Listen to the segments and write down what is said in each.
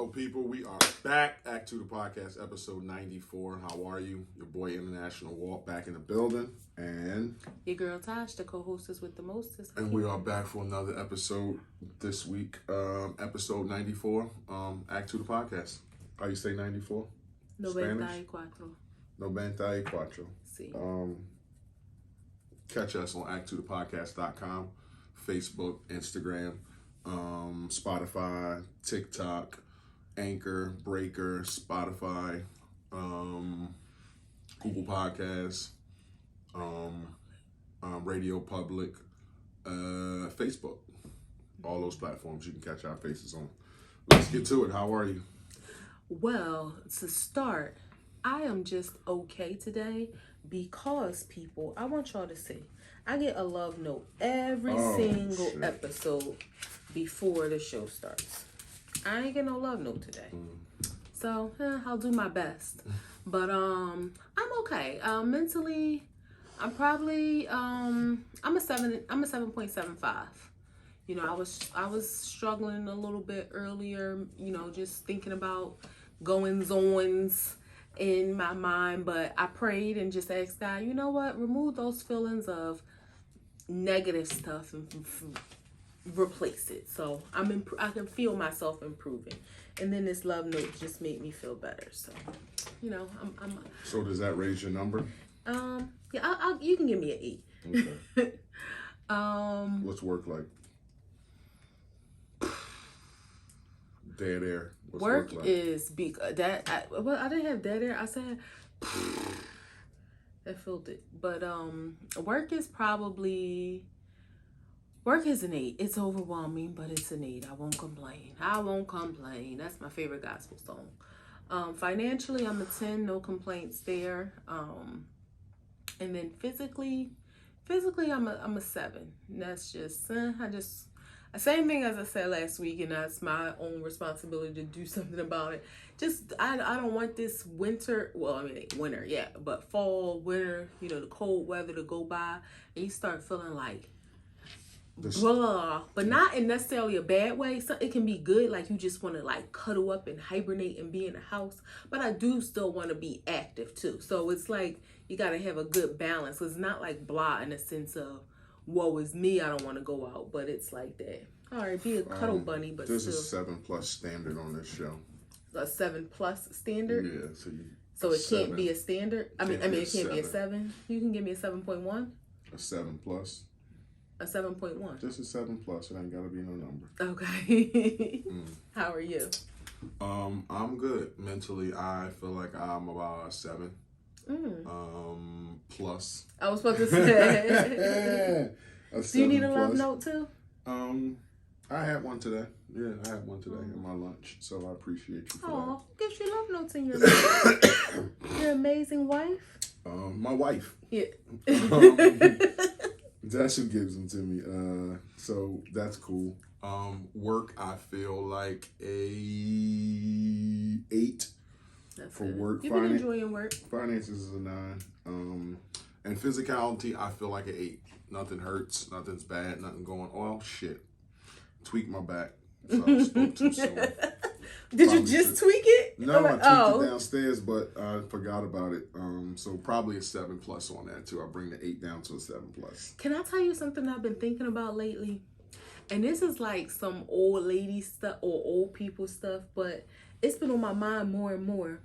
Hello, people. We are back. A2TP podcast, episode 94. How are you? Your boy International Walt back in the building. And your girl Tosh, the co-hostess with the mostest. And we are back for another episode this week. Episode 94. A2TP podcast. How you say 94? 94. 94. Sí. Catch us on A2TPodcast.com, Facebook, Instagram, Spotify, TikTok, Anchor, Breaker, Spotify, Google Podcasts, Radio Public, Facebook. All those platforms you can catch our faces on. Let's get to it. How are you? Well, to start, I am just okay today because, people, I want y'all to see, I get a love note every single episode before the show starts. I ain't get no love note today. So, I'll do my best. But I'm okay. Mentally, I'm probably I'm a 7.75. You know, I was struggling a little bit earlier, you know, just thinking about goings-ons in my mind, but I prayed and just asked God, you know what, remove those feelings of negative stuff and replace it. So I can feel myself improving, and then this love note just made me feel better. So, you know, I'm So does that raise your number? Yeah, you can give me an 8. Okay. What's work like? Dead air. What's work like? is I didn't have dead air. I said I felt it, but work is an 8. It's overwhelming, but it's an 8. I won't complain. That's my favorite gospel song. Financially, I'm a 10. No complaints there. And then physically, I'm a 7. And that's just same thing as I said last week, and that's my own responsibility to do something about it. Just, I don't want this winter, well, I mean, winter, yeah, but fall, winter, you know, the cold weather to go by, and you start feeling like, blah, but not in necessarily a bad way. So it can be good, like you just want to like cuddle up and hibernate and be in the house, but I do still want to be active too. So it's like, you got to have a good balance. It's not like blah in the sense of, woe is me, I don't want to go out, but it's like that. All right, be a cuddle bunny, but there's still. There's a 7+ standard on this show. A 7+ standard? Yeah, so it can't be a standard? I mean, it can't be a 7. You can give me a 7.1? A 7+. A 7.1? Just a 7+. It ain't gotta be no number. Okay. How are you? I'm good. Mentally, I feel like I'm about a 7. Plus. I was supposed to say. Do you need a love note too? I had one today. Yeah, I had one today in my lunch, so I appreciate you for that. Gives you love notes in your life. Your amazing wife? My wife. Yeah. That's who gives them to me. So that's cool. Work, I feel like a 8. That's for good. work. You've been enjoying work. Finances is a 9. And physicality, I feel like an 8. Nothing hurts. Nothing's bad. Nothing going. Oh shit! Tweak my back. So I spoke too soon. Did you just tweak it? No, I tweaked it downstairs, but I forgot about it. So probably a 7+ on that too. I bring the 8 down to a 7+. Can I tell you something I've been thinking about lately? And this is like some old lady stuff or old people stuff, but it's been on my mind more and more.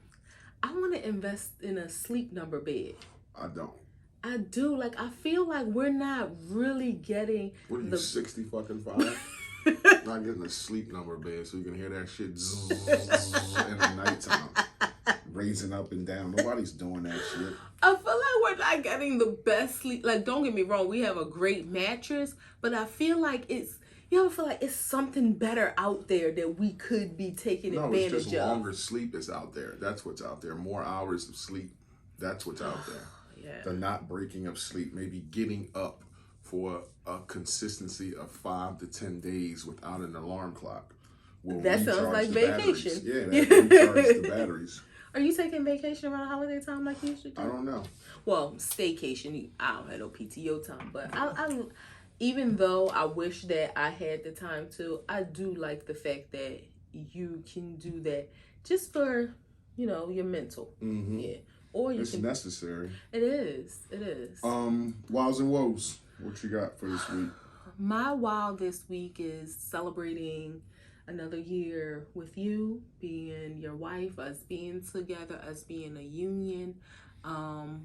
I want to invest in a sleep number bed. I don't. I do. Like, I feel like we're not really getting. What are you, 60 fucking 5? Not getting a sleep number bed so you can hear that shit zzz in the nighttime. Raising up and down. Nobody's doing that shit. I feel like we're not getting the best sleep. Like, don't get me wrong. We have a great mattress, but I feel like you ever feel like it's something better out there that we could be taking advantage of? No, it's just longer sleep is out there. That's what's out there. More hours of sleep. That's what's out there. Yeah. The not breaking of sleep. Maybe getting up for a consistency of 5 to 10 days without an alarm clock. That sounds like vacation. Yeah, that recharges the batteries. Are you taking vacation around holiday time like you should do? I don't know. Well, staycation, I don't have no PTO time, but I even though I wish that I had the time to, I do like the fact that you can do that just for, your mental. Yeah. Or you it's necessary. It is. It is. Wows and woes. What you got for this week? My wow this week is celebrating another year with you, being your wife, us being together, us being a union.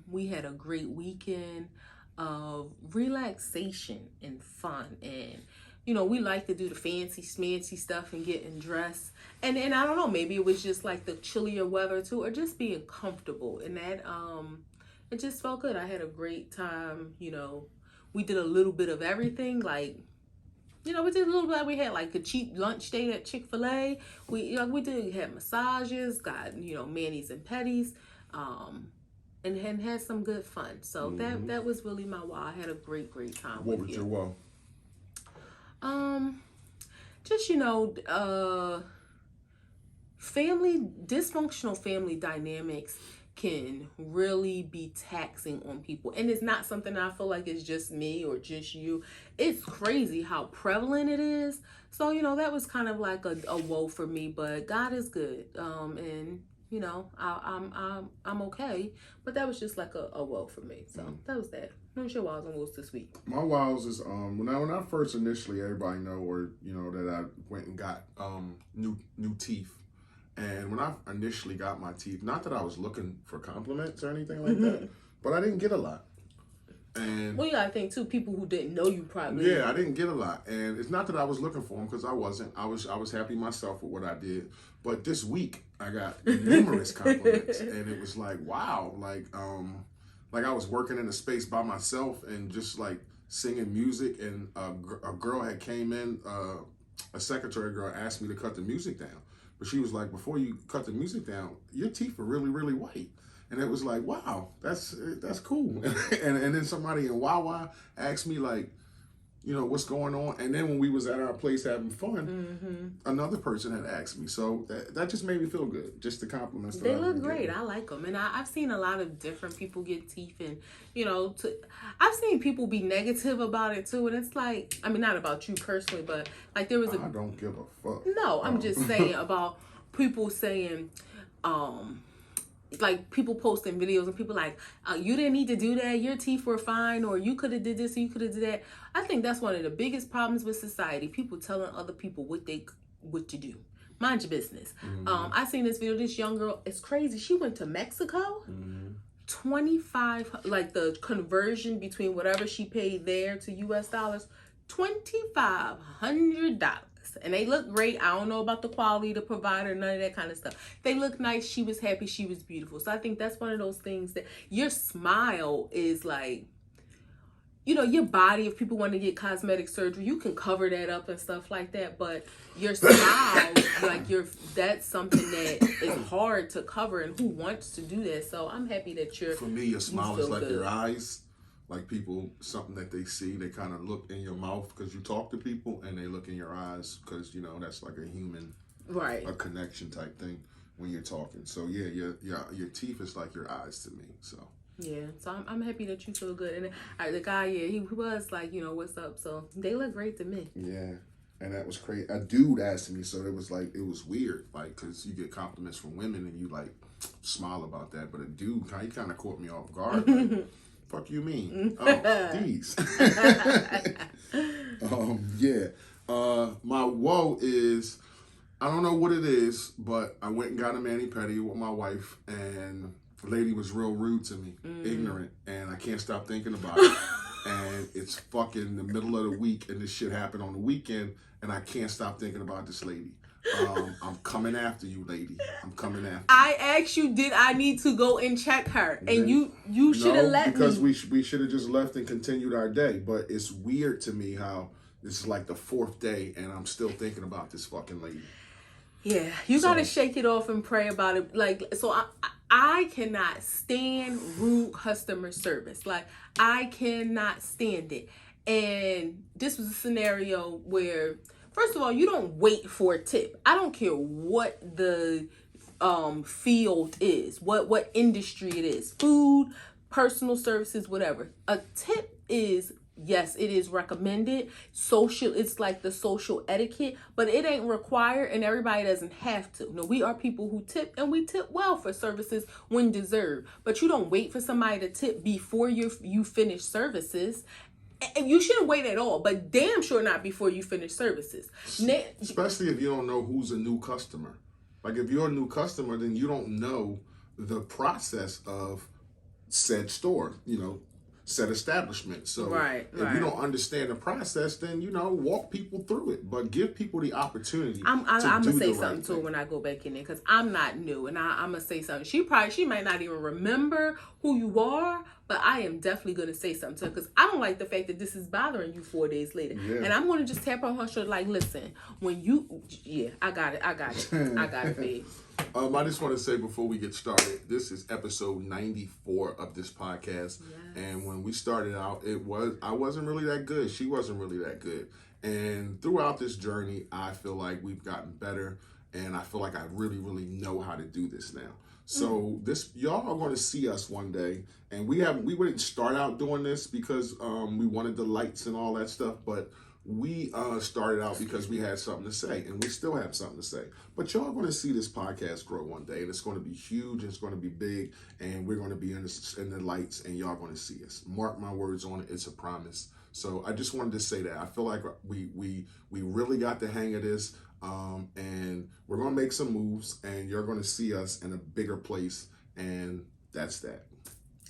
We had a great weekend of relaxation and fun, and we like to do the fancy smancy stuff and getting dressed, and I don't know, maybe it was just like the chillier weather too, or just being comfortable, and that it just felt good. I had a great time. We did a little bit of everything, like we did a little bit. We had like a cheap lunch date at Chick-fil-A. We had massages, got manis and petties, and had some good fun. So that was really my wow. I had a great time. What was your wow? Just dysfunctional family dynamics can really be taxing on people, and it's not something I feel like it's just me or just you. It's crazy how prevalent it is. So that was kind of like a woe for me, but God is good, and I'm okay, but that was just like a woe for me. So that was that. What was your wows and woes this week? My wows is when I first initially, everybody know, or that I went and got new teeth. And when I initially got my teeth, not that I was looking for compliments or anything like that, but I didn't get a lot. And you gotta think too, people who didn't know you probably. Yeah, I didn't get a lot, and it's not that I was looking for them, because I wasn't. I was happy myself with what I did. But this week I got numerous compliments, and it was like, wow, like I was working in a space by myself and just like singing music, and a girl had came in, a secretary girl asked me to cut the music down. But she was like, before you cut the music down, your teeth are really, really white. And it was like, wow, that's cool. and then somebody in Wawa asked me, like, what's going on? And then when we was at our place having fun, another person had asked me. So that just made me feel good. Just the compliments. They look great. I like them. And I've seen a lot of different people get teeth, and, I've seen people be negative about it too. And it's like, I mean, not about you personally, but like there was I don't give a fuck. No, I'm just saying about people saying, like people posting videos and people like, you didn't need to do that, your teeth were fine, or you could have did this or you could have did that. I think that's one of the biggest problems with society, people telling other people what to do. Mind your business. I seen this video, this young girl, it's crazy, she went to Mexico. 25, like the conversion between whatever she paid there to US dollars, $2,500. And they look great. I don't know about the quality, the provider, none of that kind of stuff. They look nice. She was happy. She was beautiful. So I think that's one of those things that your smile is like, your body, if people want to get cosmetic surgery, you can cover that up and stuff like that. But your smile, like that's something that is hard to cover, and who wants to do that? So I'm happy that For me, your smile is like good. Your eyes. Like people, something that they see, they kind of look in your mouth because you talk to people, and they look in your eyes because, that's like a human, right, a connection type thing when you're talking. So yeah, your teeth is like your eyes to me. So yeah, so I'm happy that you feel good. And the guy, he was like, what's up? So they look great to me. Yeah, and that was crazy. A dude asked me, so it was weird, like, because you get compliments from women and you like smile about that, but a dude, he kind of caught me off guard. Like, fuck you mean? These. Yeah. My woe is, I don't know what it is, but I went and got a mani-pedi with my wife, and the lady was real rude to me, ignorant, and I can't stop thinking about it. And it's fucking the middle of the week, and this shit happened on the weekend, and I can't stop thinking about this lady. I'm coming after you, lady. I'm coming after you. I asked you, did I need to go and check her? And you should have let me. Because we should have just left and continued our day. But it's weird to me how this is like the 4th day and I'm still thinking about this fucking lady. Yeah, you gotta shake it off and pray about it. Like, so I cannot stand rude customer service. Like, I cannot stand it. And this was a scenario where, first of all, you don't wait for a tip. I don't care what the field is, what industry it is, food, personal services, whatever. A tip is yes, it is recommended. It's like the social etiquette, but it ain't required, and everybody doesn't have to. No, we are people who tip, and we tip well for services when deserved. But you don't wait for somebody to tip before you finish services. And you shouldn't wait at all, but damn sure not before you finish services. Especially if you don't know who's a new customer. Like if you're a new customer, then you don't know the process of said store, said establishment. So if you don't understand the process, then walk people through it, but give people the opportunity. I'm gonna say something to her when I go back in there, because I'm not new, and I'm gonna say something. She might not even remember who you are, but I am definitely gonna say something to her, because I don't like the fact that this is bothering you 4 days later. Yeah. And I'm gonna just tap on her shoulder like, listen, I got it, babe. I just want to say before we get started, this is episode 94 of this podcast. Yes. And when we started out, I wasn't really that good. She wasn't really that good. And throughout this journey, I feel like we've gotten better, and I feel like I really, really know how to do this now. So y'all are going to see us one day, and we wouldn't start out doing this because we wanted the lights and all that stuff, but we started out because we had something to say, and we still have something to say. But y'all are going to see this podcast grow one day, and it's going to be huge, and it's going to be big, and we're going to be in the lights, and y'all are going to see us. Mark my words on it. It's a promise. So I just wanted to say that. I feel like we really got the hang of this, and we're going to make some moves, and you're going to see us in a bigger place, and that's that.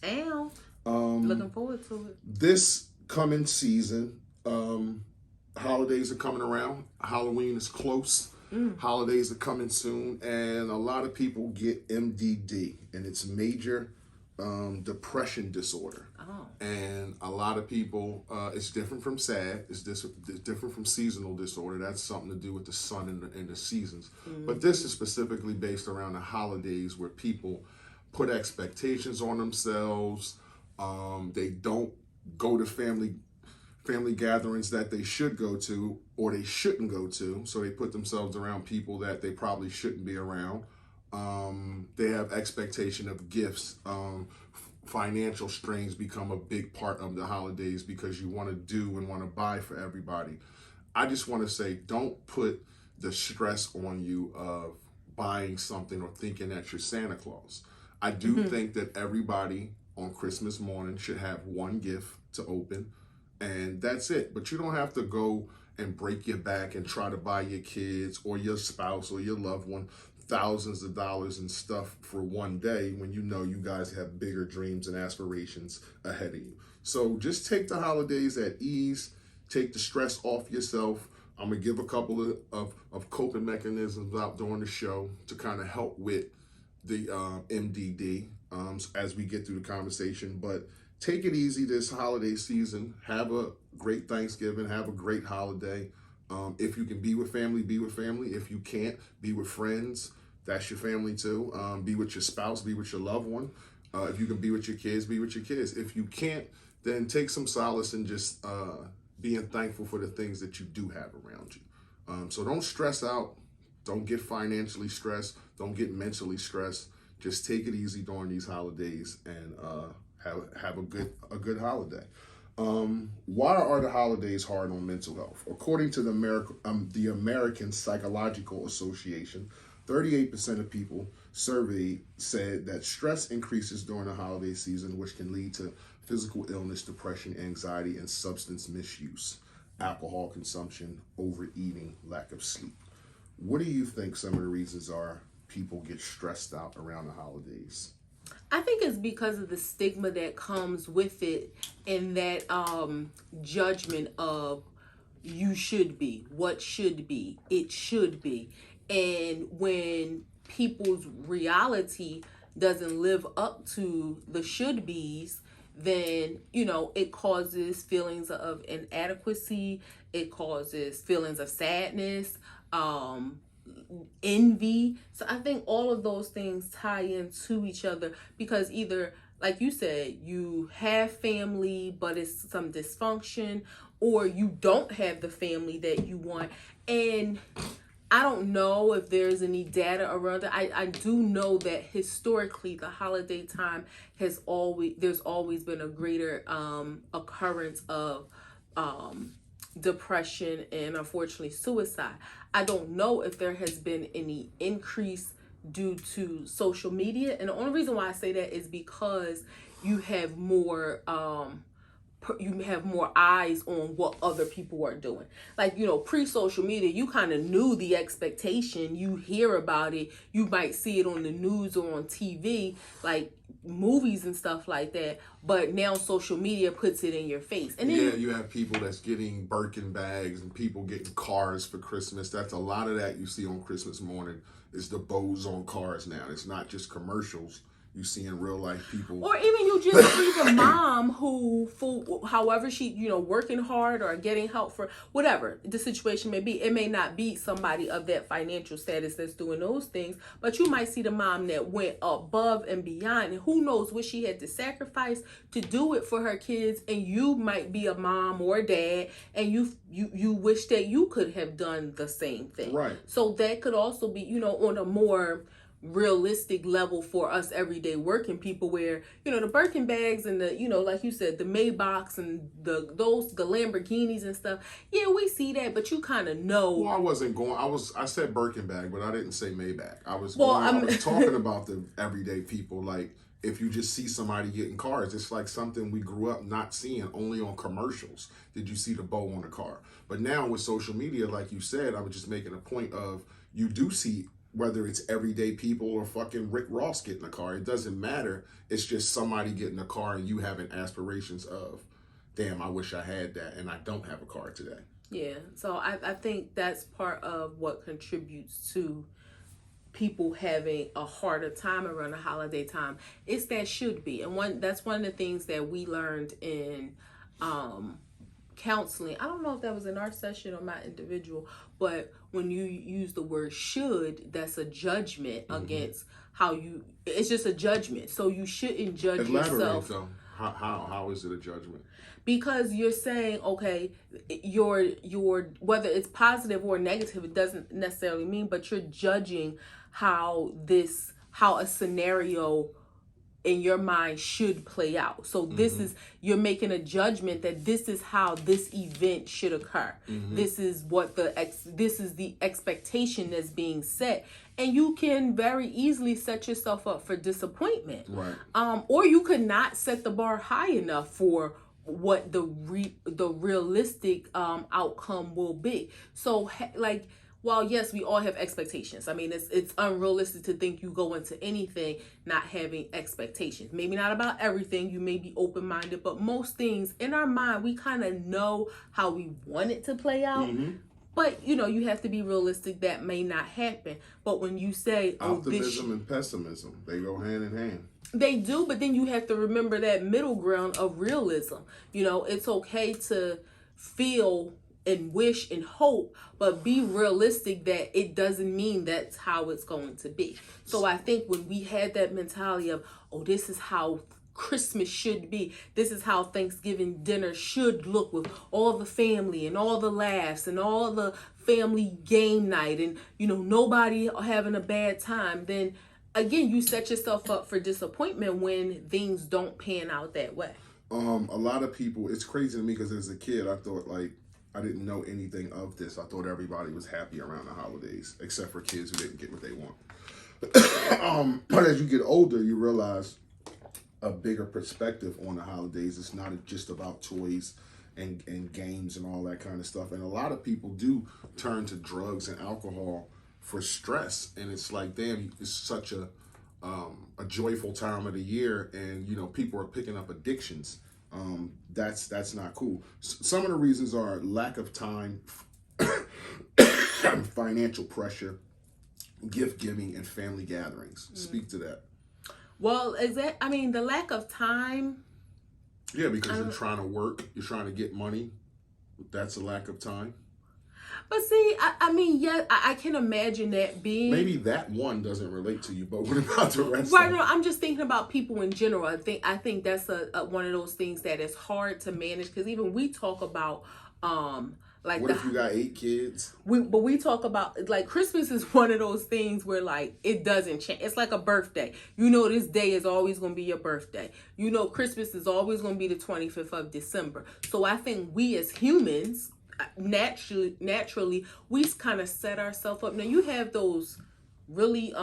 Ow. Looking forward to it. This coming season, holidays are coming around. Halloween is close. Holidays are coming soon, and a lot of people get MDD, and it's major depression disorder. Oh. And a lot of people, it's different from SAD. It's different from seasonal disorder. That's something to do with the sun and the seasons. But this is specifically based around the holidays, where people put expectations on themselves. They don't go to family gatherings that they should go to or they shouldn't go to. So they put themselves around people that they probably shouldn't be around. They have expectation of gifts. Financial strains become a big part of the holidays because you want to do and want to buy for everybody. I just want to say, don't put the stress on you of buying something or thinking that you're Santa Claus. I do think that everybody on Christmas morning should have one gift to open, and that's it. But you don't have to go and break your back and try to buy your kids or your spouse or your loved one thousands of dollars and stuff for one day when you know you guys have bigger dreams and aspirations ahead of you. So just take the holidays at ease, take the stress off yourself. I'm gonna give a couple of coping mechanisms out during the show to kind of help with the MDD as we get through the conversation. But take it easy this holiday season. Have a great Thanksgiving. Have a great holiday. If you can be with family, be with family. If you can't, be with friends. That's your family too. Be with your spouse, be with your loved one. If you can be with your kids, be with your kids. If you can't, then take some solace in just being thankful for the things that you do have around you. So don't stress out. Don't get financially stressed. Don't get mentally stressed. Just take it easy during these holidays and have a good holiday. Why are the holidays hard on mental health? According to the American Psychological Association, 38% of people surveyed said that stress increases during the holiday season, which can lead to physical illness, depression, anxiety, and substance misuse, alcohol consumption, overeating, lack of sleep. What do you think some of the reasons are people get stressed out around the holidays? I think it's because of the stigma that comes with it, and that judgment of you should be, what should be, it should be. And when people's reality doesn't live up to the should be's, then, it causes feelings of inadequacy. It causes feelings of sadness, envy. So I think all of those things tie into each other, because either, like you said, you have family but it's some dysfunction, or you don't have the family that you want. And I don't know if there's any data around it. I do know that historically the holiday time there's always been a greater occurrence of depression and unfortunately suicide. I don't know if there has been any increase due to social media, and the only reason why I say that is because you have more eyes on what other people are doing. Like, pre-social media, you kind of knew the expectation. You hear about it. You might see it on the news or on TV, like movies and stuff like that. But now social media puts it in your face. And then, you have people that's getting Birkin bags and people getting cars for Christmas. That's a lot of that you see on Christmas morning is the bows on cars now. It's not just commercials. You see in real life people, or even you just see the mom who, however she, working hard or getting help for whatever the situation may be. It may not be somebody of that financial status that's doing those things, but you might see the mom that went above and beyond, and who knows what she had to sacrifice to do it for her kids. And you might be a mom or a dad, and you wish that you could have done the same thing. Right. So that could also be, on a more realistic level for us everyday working people, where the Birkin bags and the like you said, the Maybachs and the Lamborghinis and stuff, we see that, but you kind of know. Well, I said Birkin bag, but I didn't say Maybach. I was talking about the everyday people. Like, if you just see somebody getting cars, it's like something we grew up not seeing, only on commercials did you see the bow on the car. But now with social media, like you said, I was just making a point of, you do see, whether it's everyday people or fucking Rick Ross getting a car, it doesn't matter. It's just somebody getting a car and you having aspirations of, damn, I wish I had that, and I don't have a car today. Yeah, so I think that's part of what contributes to people having a harder time around the holiday time. It's that should be. And that's one of the things that we learned in counseling. I don't know if that was in our session or my individual, but when you use the word should, that's a judgment against it's just a judgment. So you shouldn't judge yourself. Though. How is it a judgment? Because you're saying, okay, your whether it's positive or negative, it doesn't necessarily mean, but you're judging how a scenario in your mind should play out. So this is, you're making a judgment that this is how this event should occur. This is what this is the expectation that's being set. And you can very easily set yourself up for disappointment. Right. Or you could not set the bar high enough for what the realistic outcome will be. So while yes, we all have expectations. I mean, it's unrealistic to think you go into anything not having expectations. Maybe not about everything. You may be open-minded, but most things in our mind, we kind of know how we want it to play out. But, you have to be realistic. That may not happen. But when you say optimism and pessimism, they go hand in hand. They do, but then you have to remember that middle ground of realism. It's okay to feel and wish and hope, but be realistic that it doesn't mean that's how it's going to be. So I think when we had that mentality of, this is how Christmas should be, this is how Thanksgiving dinner should look, with all the family and all the laughs and all the family game night and, nobody having a bad time, then again, you set yourself up for disappointment when things don't pan out that way. A lot of people, it's crazy to me because as a kid, I thought I didn't know anything of this. I thought everybody was happy around the holidays, except for kids who didn't get what they want. But as you get older, you realize a bigger perspective on the holidays. It's not just about toys and games and all that kind of stuff. And a lot of people do turn to drugs and alcohol for stress. And it's like, damn, it's such a joyful time of the year, and people are picking up addictions. That's not cool. Some of the reasons are lack of time, financial pressure, gift giving, and family gatherings. Speak to that. Well, the lack of time? Yeah, because you're trying to work, you're trying to get money. That's a lack of time. But see, I can imagine that being... Maybe that one doesn't relate to you, but what about the rest? Right, no, I'm just thinking about people in general. I think that's one of those things that is hard to manage, because even we talk about Like what if you got 8 kids? But we talk about, like, Christmas is one of those things where, like, it doesn't change. It's like a birthday. You know, this day is always going to be your birthday. You know, Christmas is always going to be the 25th of December. So I think we as humans, naturally, we kind of set ourselves up. Now, you have those really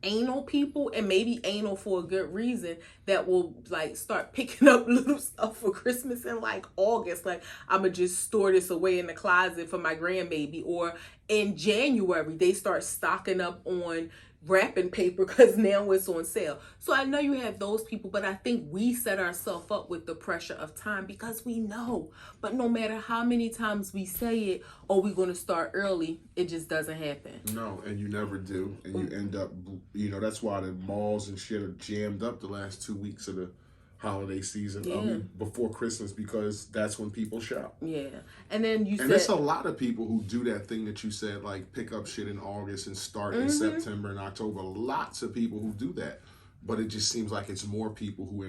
anal people, and maybe anal for a good reason, that will like start picking up little stuff for Christmas in like August. Like, I'm gonna just store this away in the closet for my grandbaby. Or in January, they start stocking up on wrapping paper because now it's on sale. So I know you have those people, but I think we set ourselves up with the pressure of time because we know. But no matter how many times we say it, oh, we're going to start early, it just doesn't happen. No, and you never do. And you end up, you know, that's why the malls and shit are jammed up the last 2 weeks of the holiday season, before Christmas, because that's when people shop. Yeah. And then and there's a lot of people who do that thing that you said, like pick up shit in August and start in September and October. Lots of people who do that. But it just seems like it's more people who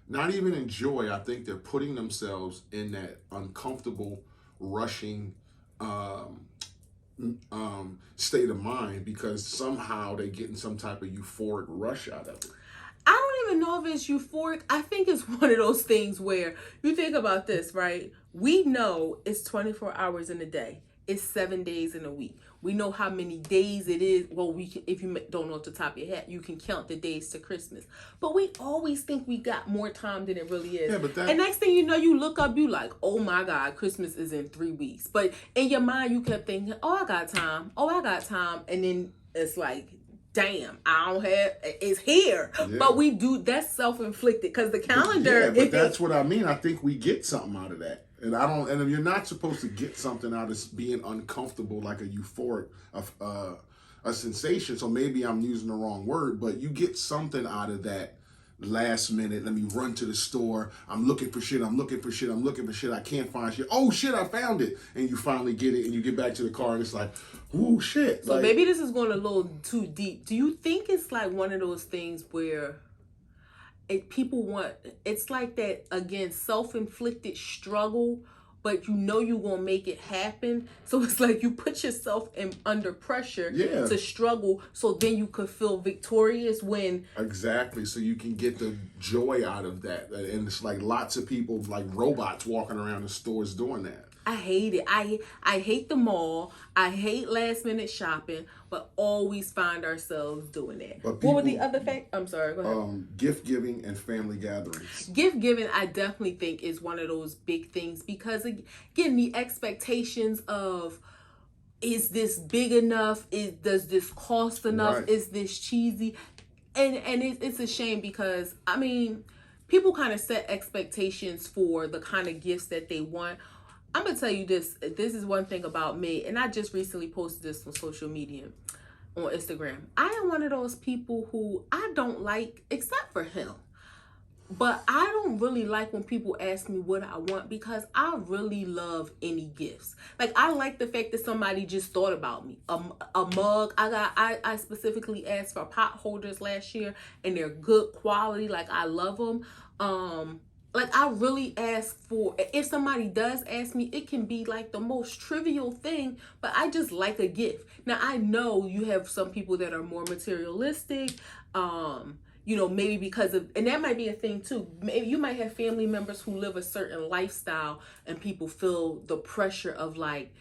not even enjoy, I think they're putting themselves in that uncomfortable, rushing state of mind because somehow they're getting some type of euphoric rush out of it. I don't even know if it's euphoric. I think it's one of those things where you think about this, right? We know it's 24 hours in a day. It's 7 days in a week. We know how many days it is. Well, if you don't know off the top of your head, you can count the days to Christmas. But we always think we got more time than it really is. Yeah, and next thing you know, you look up, you like, oh my God, Christmas is in 3 weeks. But in your mind, you kept thinking, oh, I got time. Oh, I got time. And then it's like, damn, I don't have, it's here. Yeah. But we do, that's self-inflicted because the calendar. But that's what I mean. I think we get something out of that. And and you're not supposed to get something out of being uncomfortable, like a euphoric, a sensation. So maybe I'm using the wrong word, but you get something out of that last minute. Let me run to the store. I'm looking for shit. I can't find shit. Oh shit, I found it. And you finally get it and you get back to the car and it's like, ooh shit. So maybe this is going a little too deep. Do you think it's like one of those things where it's like that, again, self-inflicted struggle, but you know you're going to make it happen. So it's like you put yourself under pressure to struggle so then you could feel victorious when... Exactly. So you can get the joy out of that. And it's like lots of people, like robots, walking around the stores doing that. I hate it. I hate the mall. I hate last minute shopping, but always find ourselves doing that. What were the other things? I'm sorry, go ahead. Gift giving and family gatherings. Gift giving, I definitely think, is one of those big things because, again, the expectations of, is this big enough? Does this cost enough? Right. Is this cheesy? And it's a shame because, I mean, people kind of set expectations for the kind of gifts that they want. I'm going to tell you this. This is one thing about me, and I just recently posted this on social media, on Instagram. I am one of those people who I don't like, except for him. But I don't really like when people ask me what I want because I really love any gifts. Like, I like the fact that somebody just thought about me. A mug. I specifically asked for pot holders last year, and they're good quality. Like, I love them. Like, I really ask for, if somebody does ask me, it can be like the most trivial thing, but I just like a gift. Now, I know you have some people that are more materialistic, you know, maybe because of, and that might be a thing too. Maybe you might have family members who live a certain lifestyle and people feel the pressure of like,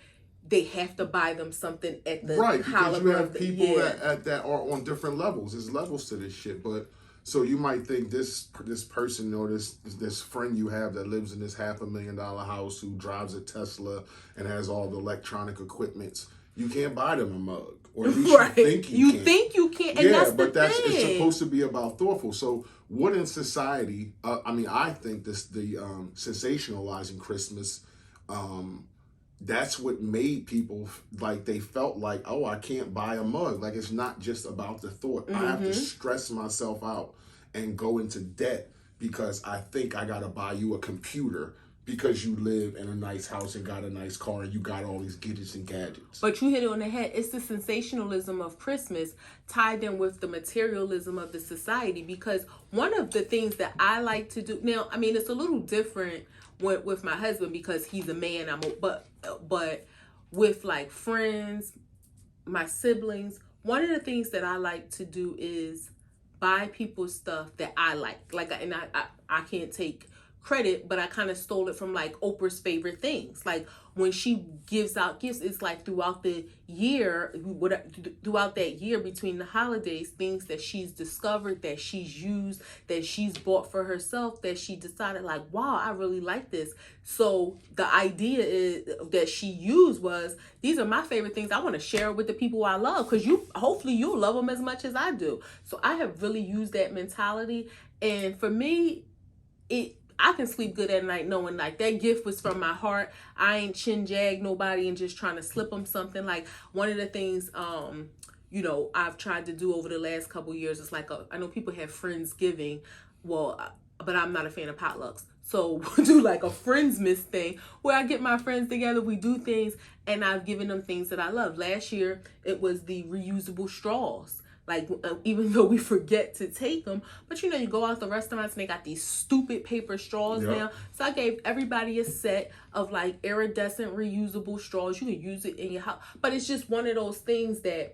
they have to buy them something at the right, because you have people that are on different levels. There's levels to this shit, but so you might think this person or this friend you have that lives in this $500,000 house who drives a Tesla and has all the electronic equipment, you can't buy them a mug. Or at least you think you can. And that's but it's supposed to be about thoughtful. So what in society, I think the sensationalizing Christmas, that's what made people, like, they felt like, oh, I can't buy a mug. Like, it's not just about the thought. I have to stress myself out and go into debt because I think I got to buy you a computer because you live in a nice house and got a nice car and you got all these gadgets and gadgets. But you hit it on the head. It's the sensationalism of Christmas tied in with the materialism of the society. Because one of the things that I like to do now, I mean, it's a little different with my husband because he's a man. But with like friends, my siblings, one of the things that I like to do is buy people stuff that I like. And I can't take credit, but I kind of stole it from like Oprah's favorite things. Like when she gives out gifts, it's like throughout the year, throughout that year between the holidays, things that she's discovered, that she's used, that she's bought for herself, that she decided like, wow, I really like this. So the idea that she used was, these are my favorite things. I want to share it with the people I love, because hopefully you'll love them as much as I do. So I have really used that mentality. And for me, I can sleep good at night knowing like that gift was from my heart. I ain't chin jag nobody and just trying to slip them something. Like one of the things, I've tried to do over the last couple years is like, I know people have Friendsgiving, but I'm not a fan of potlucks. So we'll do like a Friendsmas thing where I get my friends together, we do things, and I've given them things that I love. Last year, it was the reusable straws. Like, even though we forget to take them, but you go out the restaurants and they got these stupid paper straws now. So I gave everybody a set of like iridescent reusable straws. You can use it in your house, but it's just one of those things that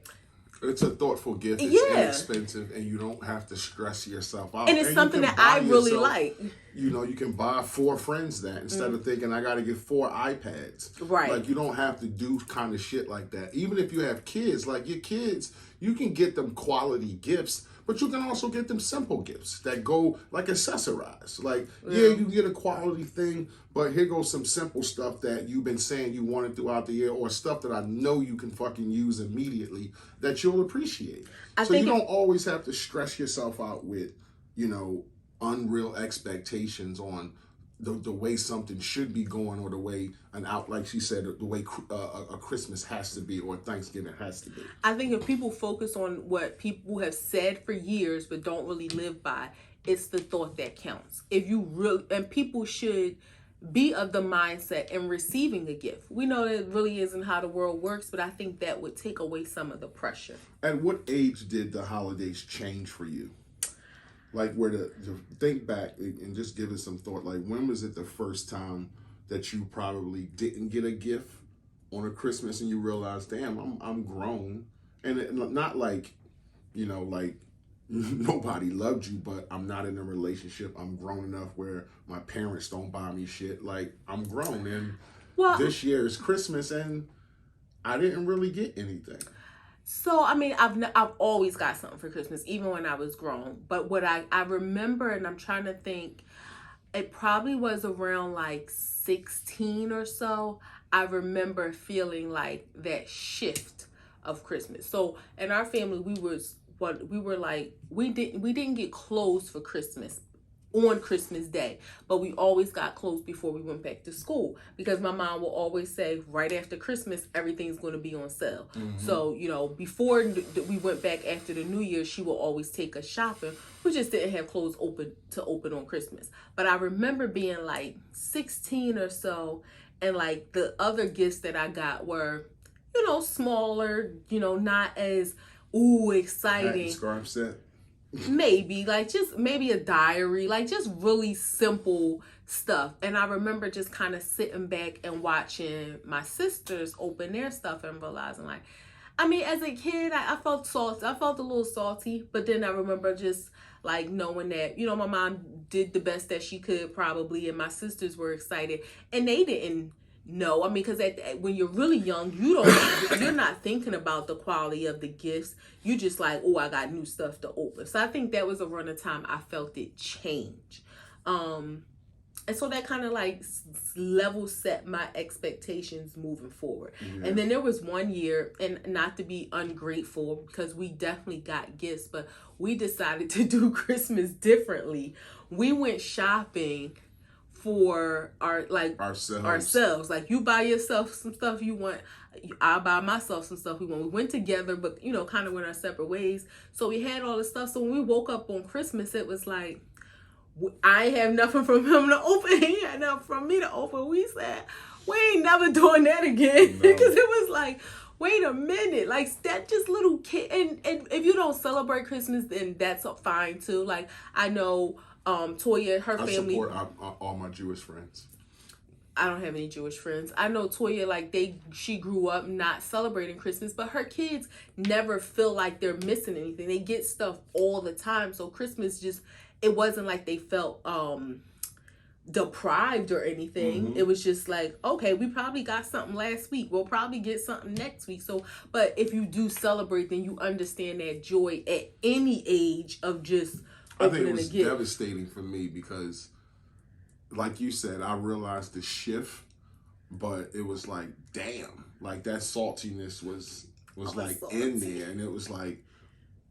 it's a thoughtful gift. It's inexpensive, and you don't have to stress yourself out. And it's something that I really like. You can buy 4 friends that instead of thinking I got to get 4 iPads. Right. Like you don't have to do kind of shit like that. Even if you have kids, like your kids, you can get them quality gifts, but you can also get them simple gifts that go like accessorize. Like, you get a quality thing, but here goes some simple stuff that you've been saying you wanted throughout the year, or stuff that I know you can fucking use immediately that you'll appreciate. So you don't always have to stress yourself out with, unreal expectations on the way something should be going, or the way like she said, the way a Christmas has to be, or Thanksgiving has to be. I think if people focus on what people have said for years but don't really live by, it's the thought that counts. And people should be of the mindset in receiving a gift. We know that it really isn't how the world works, but I think that would take away some of the pressure. At what age did the holidays change for you? Like, where to think back and just give it some thought. Like, when was it the first time that you probably didn't get a gift on a Christmas and you realized, damn, I'm grown, and not like, like nobody loved you, but I'm not in a relationship. I'm grown enough where my parents don't buy me shit. Like, I'm grown, and this year is Christmas, and I didn't really get anything. So, I mean, I've always got something for Christmas, even when I was grown. But what I remember, and I'm trying to think, it probably was around like 16 or so. I remember feeling like that shift of Christmas. So in our family, we didn't get clothes for Christmas on Christmas Day, but we always got clothes before we went back to school, because my mom will always say right after Christmas everything's going to be on sale. So before we went back after the New Year, she will always take us shopping. We just didn't have clothes open on Christmas. But I remember being like 16 or so, and like the other gifts that I got were smaller, not as exciting. Scarf set. Maybe maybe a diary, like just really simple stuff. And I remember just kind of sitting back and watching my sisters open their stuff and realizing, like, I mean, as a kid, I felt salty. I felt a little salty, but then I remember just like knowing that, my mom did the best that she could probably, and my sisters were excited, and they didn't know. I mean, because when you're really young, you're not thinking about the quality of the gifts. You just like, I got new stuff to open. So I think that was around the time I felt it change. And so that kind of like level set my expectations moving forward. And then there was one year, and not to be ungrateful, because we definitely got gifts, but we decided to do Christmas differently. We went shopping for ourselves. Like, you buy yourself some stuff you want, I buy myself some stuff we want. We went together, but kind of went our separate ways. So we had all the stuff. So when we woke up on Christmas, it was like, I ain't have nothing from him to open. He had nothing from me to open. We said, we ain't never doing that again. Because it was like, wait a minute. Like, that just little kid. And if you don't celebrate Christmas, then that's fine too. Like, I know Toya, her family. I support all my Jewish friends. I don't have any Jewish friends. I know Toya, like, she grew up not celebrating Christmas, but her kids never feel like they're missing anything. They get stuff all the time. So Christmas just, it wasn't like they felt deprived or anything. Mm-hmm. It was just like, okay, we probably got something last week. We'll probably get something next week. So, but if you do celebrate, then you understand that joy at any age of just opening a gift. I think it was devastating for me because, like you said, I realized the shift, but it was like, damn, like that saltiness was like salty in there, and it was like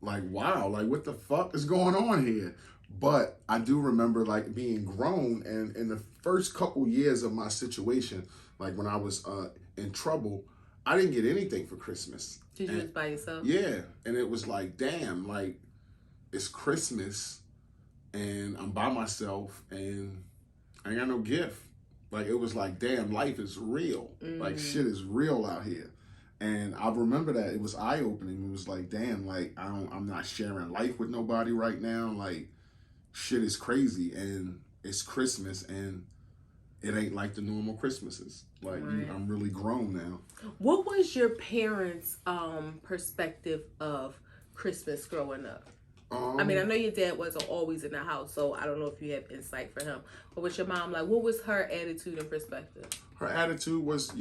wow, like what the fuck is going on here? But I do remember like being grown, and in the first couple years of my situation, like when I was in trouble, I didn't get anything for Christmas. Did you just by yourself? Yeah, and it was like, damn, like it's Christmas, and I'm by myself, and I ain't got no gift. Like, it was like, damn, life is real. Mm-hmm. Like, shit is real out here. And I remember that. It was eye-opening. It was like, damn, like, I'm not sharing life with nobody right now. Like, shit is crazy. And it's Christmas, and it ain't like the normal Christmases. Like, right. I'm really grown now. What was your parents' perspective of Christmas growing up? I mean, I know your dad wasn't always in the house, so I don't know if you have insight for him. But with your mom, like, what was her attitude and perspective? Her attitude was,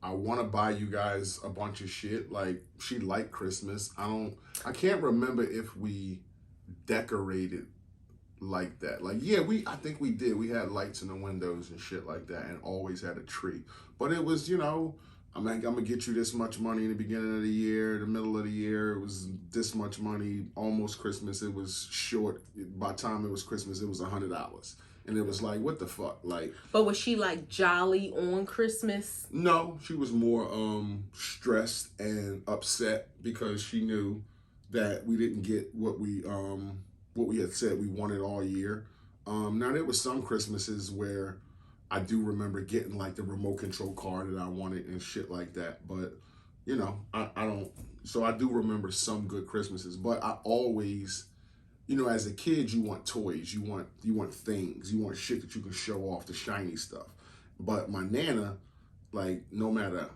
I want to buy you guys a bunch of shit. Like, she liked Christmas. I can't remember if we decorated like that. Like, yeah, I think we did. We had lights in the windows and shit like that, and always had a tree. But it was, I'm gonna get you this much money in the beginning of the year, the middle of the year, it was this much money, almost Christmas, it was short. By the time it was Christmas, it was $100. And it was like, what the fuck? Like, but was she like jolly on Christmas? No, she was more stressed and upset because she knew that we didn't get what we had said we wanted all year. Now there was some Christmases where I do remember getting like the remote control car that I wanted and shit like that. But, I don't. So I do remember some good Christmases. But I always, as a kid, you want toys. You want things. You want shit that you can show off, the shiny stuff. But my Nana, like, no matter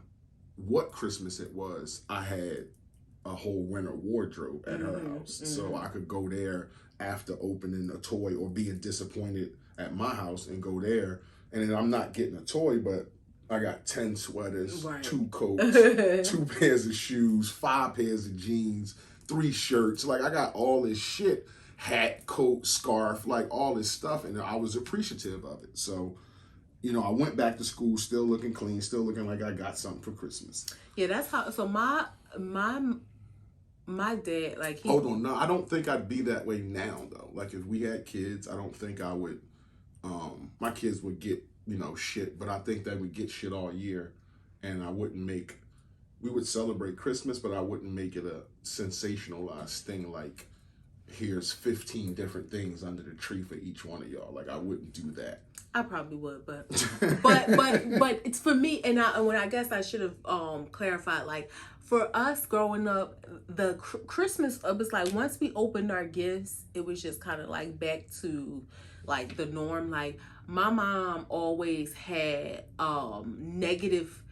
what Christmas it was, I had a whole winter wardrobe at her house. Mm-hmm. So I could go there after opening a toy or being disappointed at my house and go there. And then I'm not getting a toy, but I got 10 sweaters, right. 2 coats, 2 pairs of shoes, 5 pairs of jeans, 3 shirts. Like, I got all this shit, hat, coat, scarf, like all this stuff. And I was appreciative of it. So, I went back to school still looking clean, still looking like I got something for Christmas. Yeah, that's how. So my dad, like, hold on. No, I don't think I'd be that way now, though. Like, if we had kids, I don't think I would. My kids would get, shit, but I think they would get shit all year, and we would celebrate Christmas, but I wouldn't make it a sensationalized thing like, here's 15 different things under the tree for each one of y'all. Like, I wouldn't do that. I probably would, but it's for me, and I guess I should have clarified, like, for us growing up, the Christmas, it was like once we opened our gifts, it was just kind of like back to like the norm. Like, my mom always had negative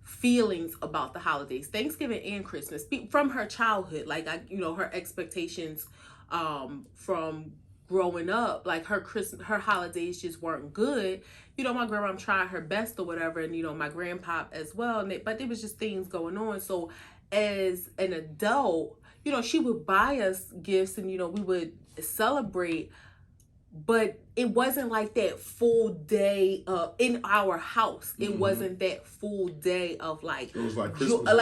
feelings about the holidays, Thanksgiving and Christmas, from her childhood. Like, her expectations from growing up, like her holidays just weren't good. My grandma tried her best or whatever, and my grandpa as well. But there was just things going on. So as an adult, she would buy us gifts, and we would celebrate. But it wasn't like that full day in our house. It mm-hmm. wasn't that full day of like, it was like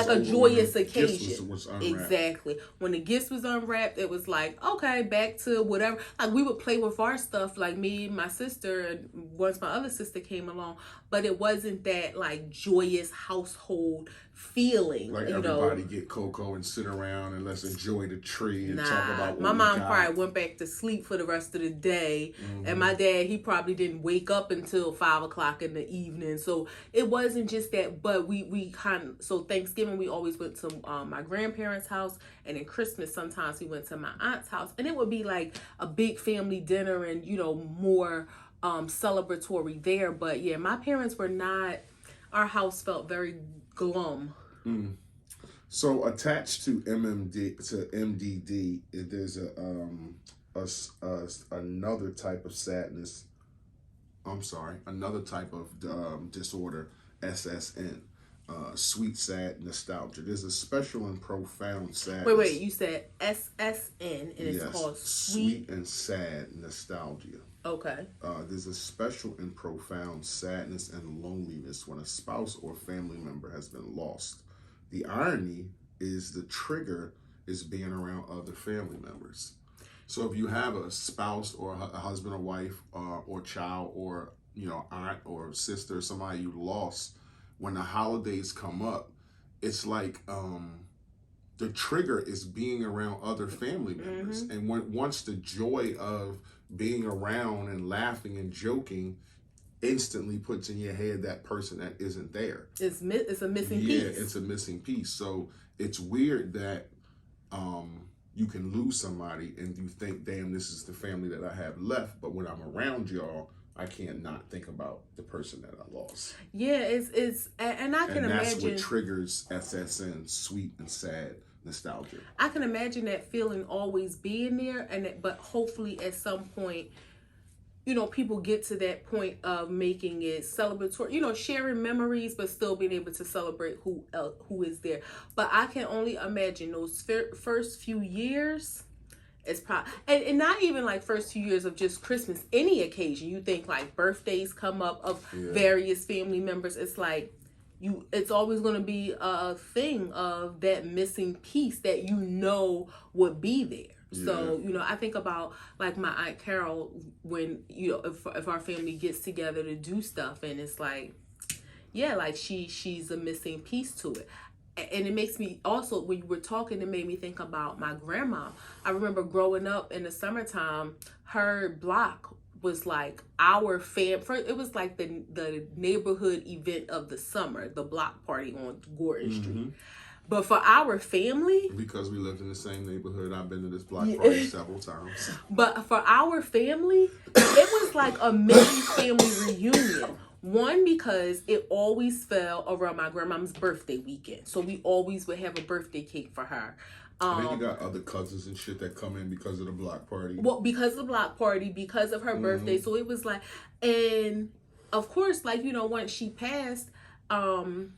a joyous occasion. Exactly. When the gifts was unwrapped, it was like, okay, back to whatever. Like, we would play with our stuff, like me, my sister, and once my other sister came along. But it wasn't that like joyous household feeling. Like, everybody get cocoa and sit around and let's enjoy the tree and talk about what my mom probably went back to sleep for the rest of the day. Mm-hmm. And my dad, he probably didn't wake up until 5 o'clock in the evening. So it wasn't just that, but we kind of, so Thanksgiving, we always went to my grandparents' house. And then Christmas, sometimes we went to my aunt's house. And it would be like a big family dinner and, more celebratory there. But yeah, my parents were not, our house felt very glum. So attached to MDD, there's another type of sadness. Another type of disorder, SSN, sweet sad nostalgia. There's a special and profound sadness. Wait, you said SSN, and it's called sweet and sad nostalgia. Okay. There's a special and profound sadness and loneliness when a spouse or family member has been lost. The irony is the trigger is being around other family members. So if you have a spouse or a husband or wife or child or aunt or sister, somebody you lost, when the holidays come up, it's like the trigger is being around other family members. And once the joy of being around and laughing and joking instantly puts in your head that person that isn't there. It's a missing piece. Yeah, it's a missing piece. So it's weird that you can lose somebody and you think, damn, this is the family that I have left. But when I'm around y'all, I can't not think about the person that I lost. Yeah, it's and I can imagine. And that's what triggers SSN, sweet and sad nostalgia. I can imagine that feeling always being there, but hopefully at some point, people get to that point of making it celebratory, sharing memories, but still being able to celebrate who is there. But I can only imagine those first few years. It's probably, and not even like first 2 years of just Christmas, any occasion. You think like birthdays come up of various family members. It's like it's always going to be a thing of that missing piece that would be there. So, I think about like my Aunt Carol when, if our family gets together to do stuff and it's like, yeah, like she's a missing piece to it. And it makes me also, when you were talking, it made me think about my grandma. I remember growing up in the summertime, her block was like our it was like the neighborhood event of the summer, the block party on Gordon Street. But for our family, because we lived in the same neighborhood, I've been to this block party several times. But for our family, it was like a mini family reunion. One, because it always fell around my grandma's birthday weekend. So we always would have a birthday cake for her. I think you got other cousins and shit that come in because of the block party. Well, because of the block party, because of her birthday. So it was like, and of course, like, once she passed, it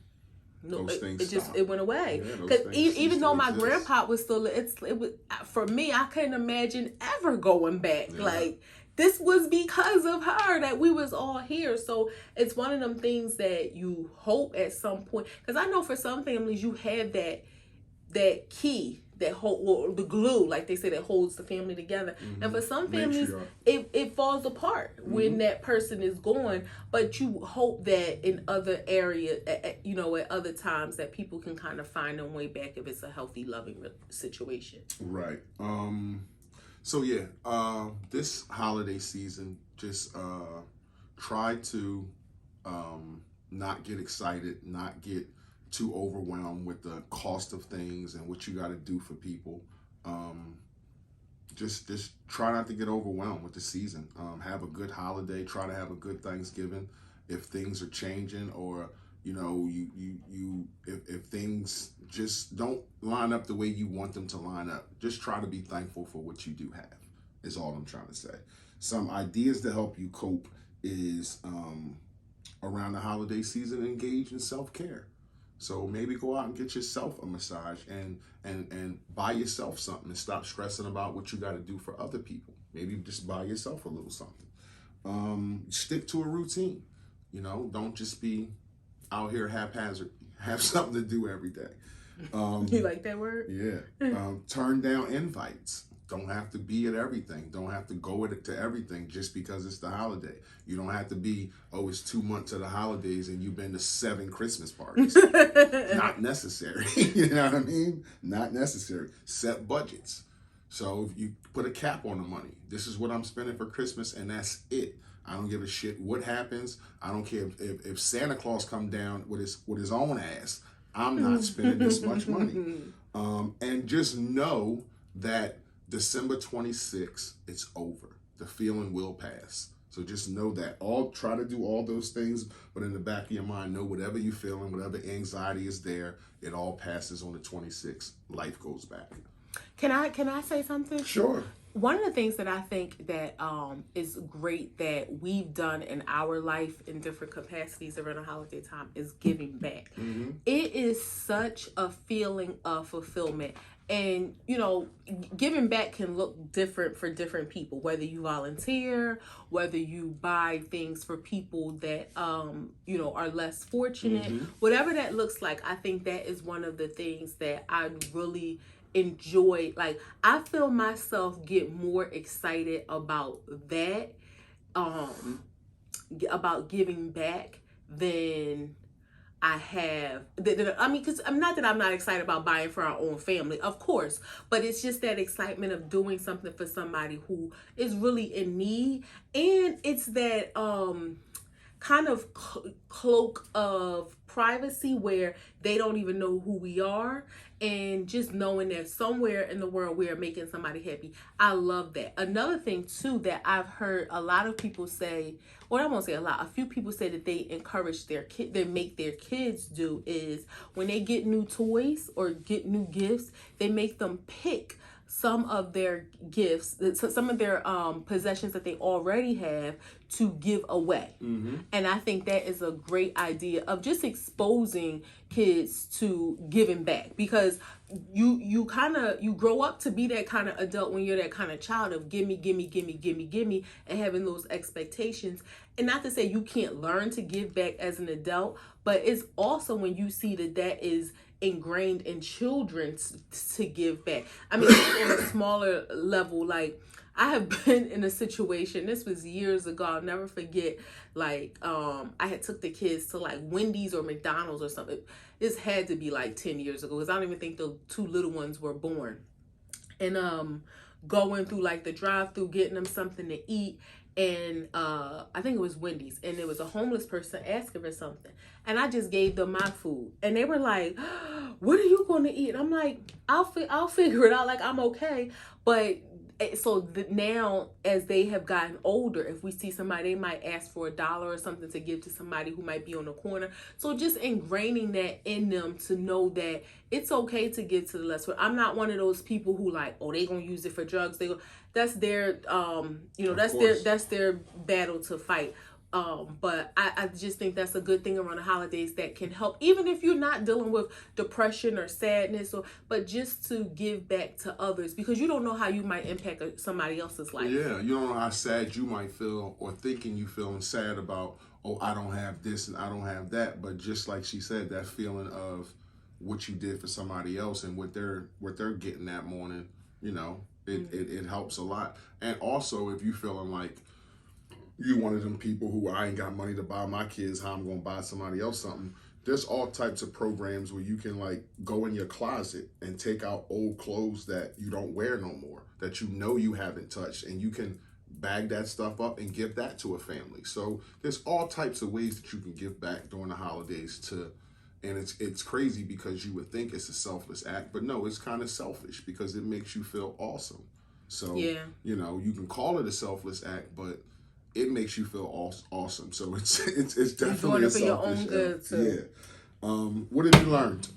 went away. Because even though my grandpa was still, it was, for me, I couldn't imagine ever going back. Yeah. Like, this was because of her that we was all here. So it's one of them things that you hope at some point, because I know for some families you have that key that hold the glue, like they say, that holds the family together. And for some families, it falls apart when that person is gone. But you hope that in other areas, at other times, that people can kind of find their way back if it's a healthy, loving situation. Right. So yeah, this holiday season, just try to not get excited, not get too overwhelmed with the cost of things and what you got to do for people. Just try not to get overwhelmed with the season. Have a good holiday. Try to have a good Thanksgiving. If things are changing, or if things just don't line up the way you want them to line up, just try to be thankful for what you do have, is all I'm trying to say. Some ideas to help you cope is around the holiday season, engage in self-care. So maybe go out and get yourself a massage and buy yourself something and stop stressing about what you got to do for other people. Maybe just buy yourself a little something. Stick to a routine. Don't just be out here haphazard. Have something to do every day. You like that word? Yeah. Turn down invites. Don't have to be at everything. Don't have to go to everything just because it's the holiday. You don't have to be, it's 2 months of the holidays and you've been to 7 Christmas parties. Not necessary. You know what I mean? Not necessary. Set budgets. So you put a cap on the money. This is what I'm spending for Christmas, and that's it. I don't give a shit what happens. I don't care if Santa Claus come down with his own ass. I'm not spending this much money. And just know that December 26th, it's over. The feeling will pass. So just know that. Try to do all those things, but in the back of your mind, know whatever you're feeling, whatever anxiety is there, it all passes on the 26th. Life goes back. Can I say something? Sure. One of the things that I think that is great that we've done in our life in different capacities around the holiday time is giving back. Mm-hmm. It is such a feeling of fulfillment. And, giving back can look different for different people, whether you volunteer, whether you buy things for people that, are less fortunate, Mm-hmm. whatever that looks like. I think that is one of the things that I really enjoy. Like, I feel myself get more excited about that, about giving back than I have. Because I'm not that I'm not excited about buying for our own family, of course, but it's just that excitement of doing something for somebody who is really in need, and it's that kind of cloak of privacy where they don't even know who we are, and just knowing that somewhere in the world we are making somebody happy. I love that. Another thing too that I've heard a lot of people say, or I won't say a lot, a few people say that they encourage their kid, they make their kids do, is when they get new toys or get new gifts, they make them pick some of their gifts, some of their possessions that they already have to give away. Mm-hmm. And I think that is a great idea of just exposing kids to giving back, because you grow up to be that kind of adult when you're that kind of child of gimme, and having those expectations. And not to say you can't learn to give back as an adult, but it's also when you see that is ingrained in children to give back. I mean, on a smaller level, like I have been in a situation, this was years ago, I'll never forget, like I had took the kids to like Wendy's or McDonald's or something. This had to be like 10 years ago, because I don't even think the two little ones were born. And going through like the drive-through, getting them something to eat, and I think it was Wendy's, and there was a homeless person asking for something, and I just gave them my food, and they were like, "What are you going to eat?" And I'm like, "I'll figure it out. Like, I'm okay." But so now, as they have gotten older, if we see somebody, they might ask for $1 or something to give to somebody who might be on the corner. So just ingraining that in them to know that it's okay to give to the less. I'm not one of those people who like, oh, they gonna use it for drugs. That's their that's their battle to fight. But I just think that's a good thing around the holidays that can help, even if you're not dealing with depression or sadness, but just to give back to others, because you don't know how you might impact somebody else's life. Yeah, you don't know how sad you might feel, or thinking you feeling sad about, oh, I don't have this and I don't have that. But just like she said, that feeling of what you did for somebody else and what they're getting that morning, it helps a lot. And also, if you feeling like you one of them people who, I ain't got money to buy my kids, how I'm gonna buy somebody else something. There's all types of programs where you can like go in your closet and take out old clothes that you don't wear no more, that you haven't touched, and you can bag that stuff up and give that to a family. So there's all types of ways that you can give back during the holidays and it's crazy because you would think it's a selfless act, but no, it's kind of selfish because it makes you feel awesome. So yeah, you can call it a selfless act, but it makes you feel awesome. So it's definitely a selfish your own good too. Yeah. What have you learned?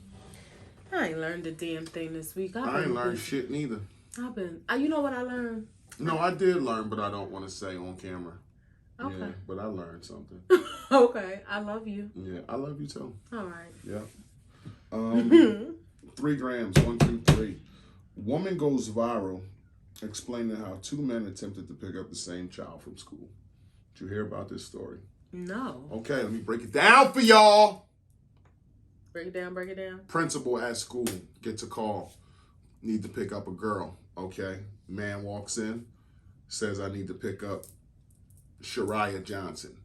I ain't learned a damn thing this week. I ain't learned shit neither. You know what I learned? No, I did learn, but I don't want to say on camera. Okay. Yeah, but I learned something. Okay. I love you. Yeah, I love you too. All right. Yeah. 3 grams, 1, 2, 3. Woman goes viral explaining how 2 men attempted to pick up the same child from school. Did you hear about this story? No. Okay, let me break it down for y'all. Break it down. Principal at school gets a call. Need to pick up a girl. Okay. Man walks in, says, I need to pick up Shariah Johnson.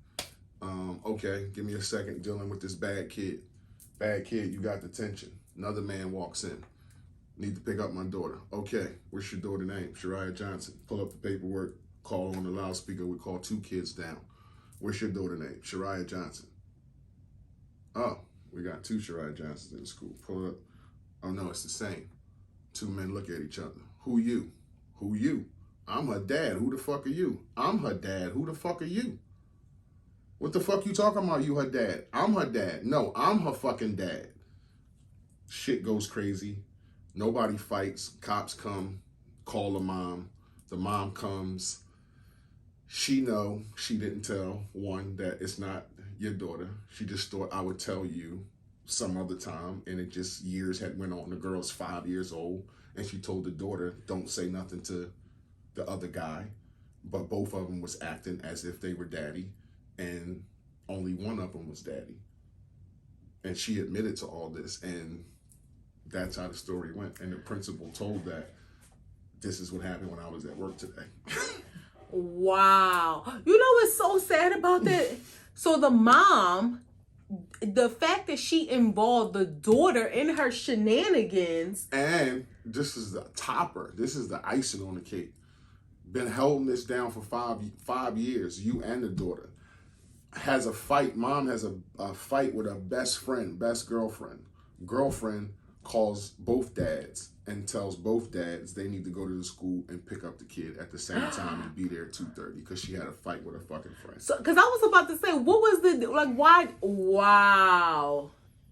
Okay, give me a second, dealing with this bad kid. Bad kid, you got detention. Another man walks in. Need to pick up my daughter. Okay, what's your daughter's name? Shariah Johnson. Pull up the paperwork, call on the loudspeaker. We call 2 kids down. What's your daughter's name? Shariah Johnson. Oh, we got 2 Shariah Johnsons in the school. Pull it up. Oh no, it's the same. 2 men look at each other. Who you? Who you? I'm her dad. Who the fuck are you? I'm her dad. Who the fuck are you? What the fuck you talking about? You her dad. I'm her dad. No, I'm her fucking dad. Shit goes crazy. Nobody fights. Cops come, call the mom. The mom comes. She didn't tell one that it's not your daughter. She just thought I would tell you some other time, and it just years had went on. The girl's 5 years old, and she told the daughter, don't say nothing to the other guy. But both of them was acting as if they were daddy, and only one of them was daddy. And she admitted to all this, and that's how the story went. And the principal told that this is what happened when I was at work today. Wow. You know what's so sad about that? So the mom, the fact that she involved the daughter in her shenanigans. And this is the topper. This is the icing on the cake. Been holding this down for five years, you and the daughter. Has a fight. Mom has a fight with her best girlfriend. Girlfriend calls both dads and tells both dads they need to go to the school and pick up the kid at the same time and be there at 2:30 because she had a fight with her fucking friend. So, because I was about to say, what was why? Wow.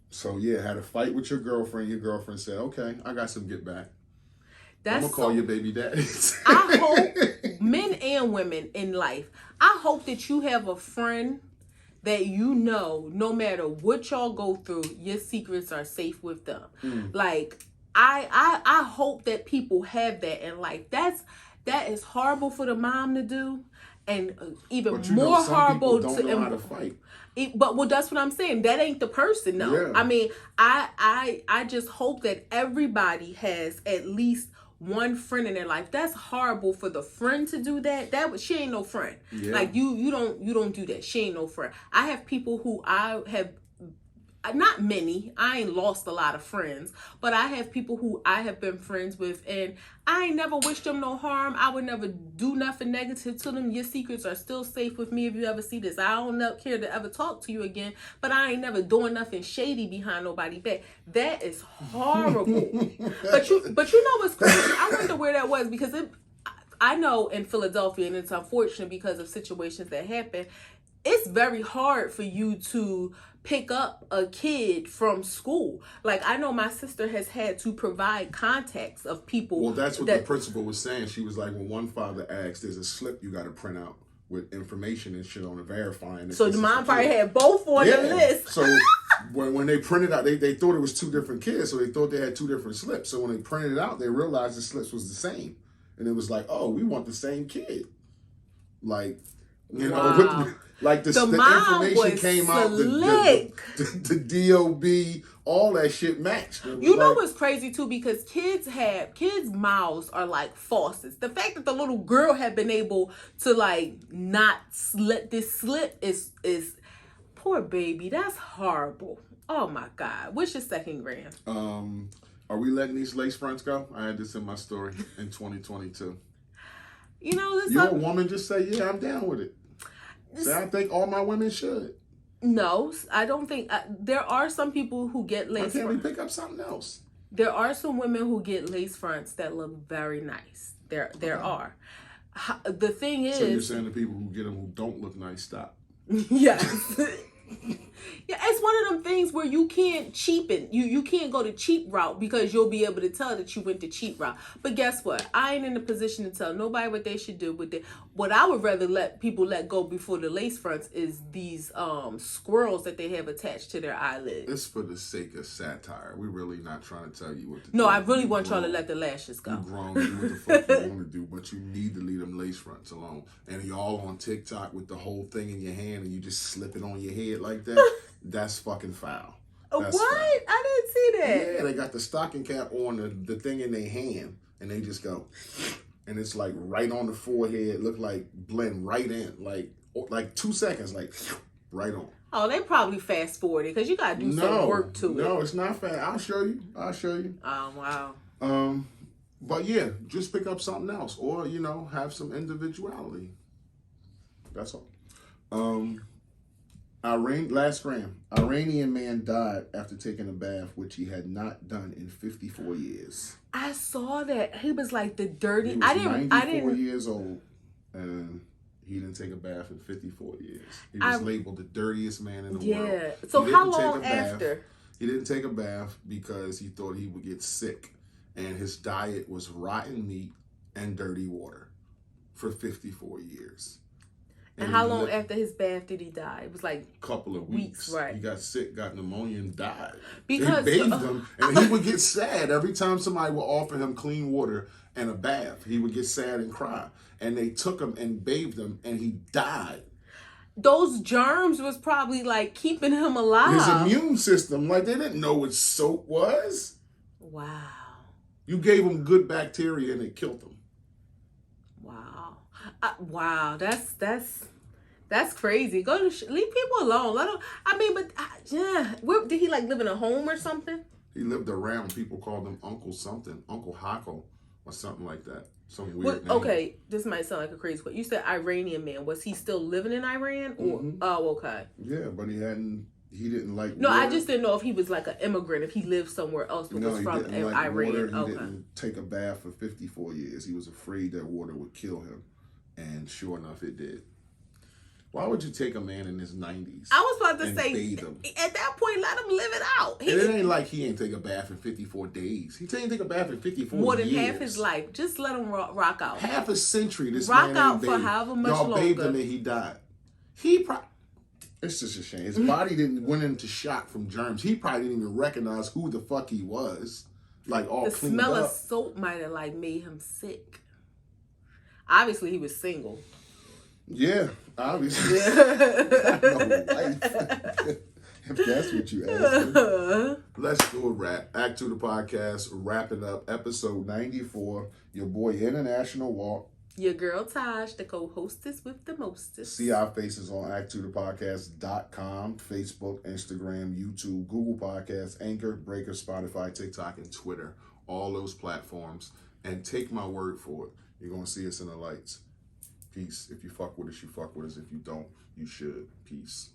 So yeah, had a fight with your girlfriend. Your girlfriend said, "Okay, I got some get back. I'm gonna call your baby daddy." I hope men and women in life. I hope that you have a friend that no matter what y'all go through, your secrets are safe with them. Like, I hope that people have that in life. That is horrible for the mom to do, and even more horrible to know how to fight. But that's what I'm saying. That ain't the person, though. Yeah. I mean, I just hope that everybody has at least one friend in their life. That's horrible for the friend to do that. She ain't no friend. Yeah. Like you don't do that. She ain't no friend. I have people who I have, not many, I ain't lost a lot of friends, but I have people who I have been friends with, and I ain't never wished them no harm. I would never do nothing negative to them. Your secrets are still safe with me if you ever see this. I don't care to ever talk to you again, but I ain't never doing nothing shady behind nobody back. That is horrible. but you know what's crazy? I wonder where that was, because I know in Philadelphia, and it's unfortunate because of situations that happen, it's very hard for you to pick up a kid from school. Like, I know my sister has had to provide contacts of people. Well, that's what the principal was saying. She was like, when one father asked, there's a slip you got to print out with information and shit on it, verifying. So the mom probably had both on the list. So when they printed out, they thought it was 2 different kids, so they thought they had 2 different slips. So when they printed it out, they realized the slips was the same. And it was like, oh, we want the same kid. Like, you know, like the information came out, the DOB, all that shit matched. You know what's crazy too? Because kids' mouths are like faucets. The fact that the little girl had been able to like not let this slip is poor baby. That's horrible. Oh my God. What's your second grand? Are we letting these lace fronts go? I had this in my story in 2022. You know, a woman, just say, yeah, I'm down with it. Say, I think all my women should. No, I don't think. There are some people who get lace fronts. Why can't we pick up something else? There are some women who get lace fronts that look very nice. There are. The thing is... So you're saying the people who get them who don't look nice, stop? Yes. Yeah, it's one of them things where you can't cheapen. You can't go the cheap route because you'll be able to tell that you went the cheap route. But guess what? I ain't in a position to tell nobody what they should do with it. What I would rather let people let go before the lace fronts is these squirrels that they have attached to their eyelids. It's for the sake of satire. We're really not trying to tell you what to do. No, I really want y'all to let the lashes go. You're grown, do what the fuck you want to do, but you need to leave them lace fronts alone. And y'all on TikTok with the whole thing in your hand and you just slip it on your head like that. That's fucking foul. That's what? Foul. I didn't see that. Yeah, they got the stocking cap on the thing in their hand, and they just go, and it's like right on the forehead, look like blend right in, like 2 seconds, like right on. Oh, they probably fast forwarded because you gotta do some work to it. No, it's not fast. I'll show you. Oh wow. But yeah, just pick up something else, or have some individuality. That's all. Iranian man died after taking a bath, which he had not done in 54 years. I saw that. He was like the dirty. He was 94 years old, and he didn't take a bath in 54 years. He was labeled the dirtiest man in the world. Yeah. So how long after? He didn't take a bath because he thought he would get sick, and his diet was rotten meat and dirty water for 54 years. And how long after his bath did he die? It was like a couple of weeks. Right. He got sick, got pneumonia, and died. Because they bathed him, and he would get sad every time somebody would offer him clean water and a bath. He would get sad and cry. And they took him and bathed him, and he died. Those germs was probably like keeping him alive. His immune system, like they didn't know what soap was. Wow. You gave him good bacteria, and it killed him. Wow, that's crazy. Leave people alone. Let them. I mean, but where, did he like live in a home or something? He lived around. People called him Uncle something, Uncle Hako, or something like that. Some weird name. Okay, this might sound like a crazy question. You said Iranian man. Was he still living in Iran? Or oh, okay. Yeah, but he didn't like. No, water. I just didn't know if he was like an immigrant, if he lived somewhere else, but was from didn't like Iran. Water. He okay. didn't take a bath for 54 years. He was afraid that water would kill him. And sure enough, it did. Why would you take a man in his 90s? I was about to say, bathe him? At that point, let him live it out. And it ain't like he ain't take a bath in 54 days. He didn't take a bath in 54 more years. than half his life. Just let him rock out. Half a century, this rock man out ain't for bathed. however much Y'all longer. bathed him and he died. It's just a shame. His body went into shock from germs. He probably didn't even recognize who the fuck he was. Like all cleaned up. The smell of soap might have like made him sick. Obviously, he was single. Yeah, obviously. Got no life. If that's what you asked. Let's do a wrap. Act 2 the podcast, wrapping up episode 94. Your boy International Walk. Your girl Taj, the co-hostess with the mostest. See our faces on act2thepodcast.com, Facebook, Instagram, YouTube, Google Podcasts, Anchor, Breaker, Spotify, TikTok, and Twitter. All those platforms. And take my word for it. You're going to see us in the lights. Peace. If you fuck with us, you fuck with us. If you don't, you should. Peace.